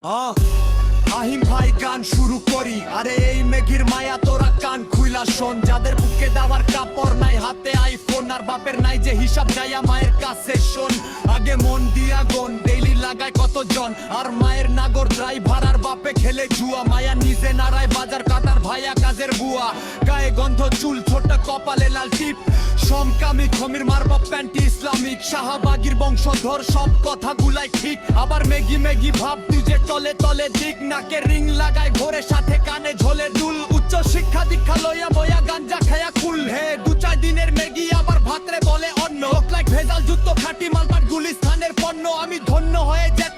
আহিম ভাই গান শুরু করি। আরে এই মেঘির মায়া তোরা কান খুইলা শোন। যাদের বুকে দেওয়ার কাপড় নাই, হাতে আইফোন আর বাপের নাই যে হিসাব যাইয়া মায়ের কাছে শোন। আগে মন দিয়া গন, ডেইলি লাগায় কতজন, আর মায়ের নাগর ড্রাইভার আর বাপে খেলে জুয়া। মায়া নিজে নাড়ায় বাজার কাটার ভাইয়া কাজের বুয়া। গায়ে গন্ধ চুল ছোট কপালে লাল টিপ, সমকামী খমির মারবা প্যান্টি ইসলামিক। শাহবাগীর বংশধর সব কথা গুলাই ঠিক। আবার মেগি মেগি ভাব তুই যে তলে তলে দিক। নাকে রিং লাগায় ঘোরে সাথে কানে ঝোলে দুল। উচ্চ শিক্ষা দীক্ষা লইয়া বইয়া গাঞ্জা খায়া কুল। হে 2-4 দিনের মেগি আবার ভাতরে বলে অন্য। লাইক ভেজাল যুক্ত খাঁটি মালপাট গুলিস্তানের পণ্য। আমি ধন্য হয়ে যেতে